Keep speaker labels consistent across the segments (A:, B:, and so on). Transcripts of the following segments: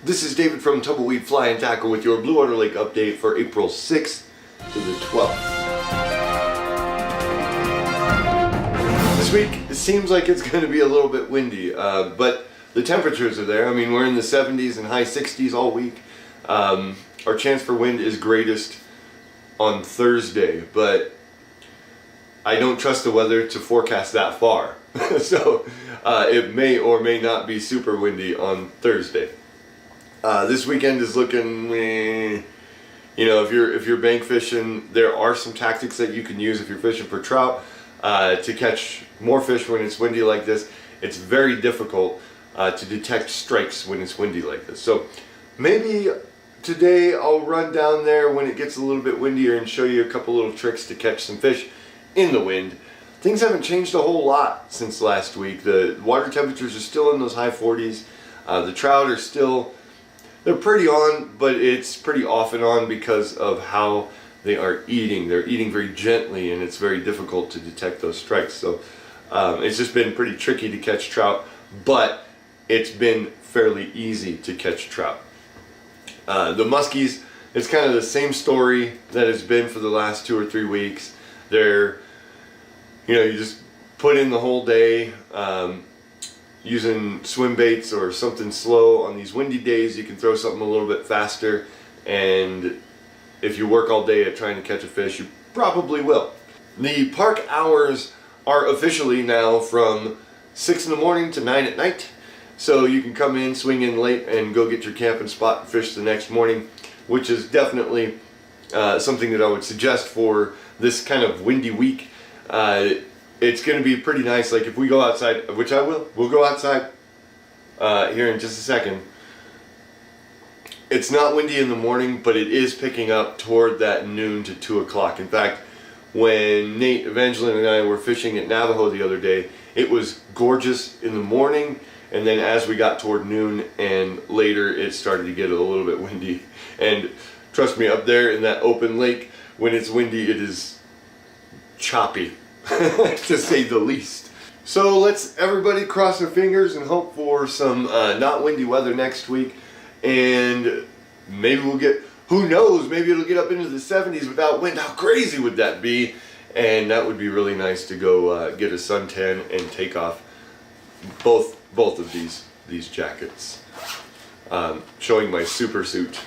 A: This is David from Tumbleweed Fly and Tackle with your Bluewater Lake update for April 6th to the 12th. This week, it seems like it's going to be a little bit windy, but the temperatures are there. I mean, we're in the 70s and high 60s all week. Our chance for wind is greatest on Thursday, but I don't trust the weather to forecast that far. So it may or may not be super windy on Thursday. This weekend is looking, you know, if you're bank fishing, there are some tactics that you can use if you're fishing for trout to catch more fish when it's windy like this. It's very difficult to detect strikes when it's windy like this. So maybe today I'll run down there when it gets a little bit windier and show you a couple little tricks to catch some fish in the wind. Things haven't changed a whole lot since last week. The water temperatures are still in those high 40s. The trout are still, they're pretty on, but it's pretty off and on because of how they are eating. They're eating very gently and it's very difficult to detect those strikes. So it's just been pretty tricky to catch trout, but it's been fairly easy to catch trout. The muskies, it's kind of the same story that it's been for the last 2 or 3 weeks. They're, you know, you just put in the whole day using swim baits or something slow. On these windy days you can throw something a little bit faster, and if you work all day at trying to catch a fish, you probably will. The park hours are officially now from 6 in the morning to 9 at night, so you can come in, swing in late, and go get your camping spot and fish the next morning, which is definitely something that I would suggest for this kind of windy week. It's going to be pretty nice. Like if we go outside, which I will, we'll go outside here in just a second. It's not windy in the morning, but it is picking up toward that noon to 2 o'clock. In fact, when Nate, Evangeline, and I were fishing at Navajo the other day, it was gorgeous in the morning, and then as we got toward noon and later, it started to get a little bit windy. And trust me, up there in that open lake, when it's windy, it is choppy, to say the least. So let's everybody cross their fingers and hope for some not windy weather next week, and maybe we'll get, who knows, maybe it'll get up into the 70s without wind. How crazy would that be? And that would be really nice to go get a suntan and take off both of these jackets, showing my super suit.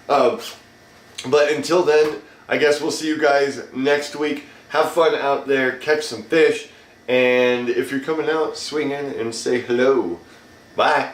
A: But until then, I guess we'll see you guys next week. Have fun out there, catch some fish, and if you're coming out, swing in and say hello. Bye.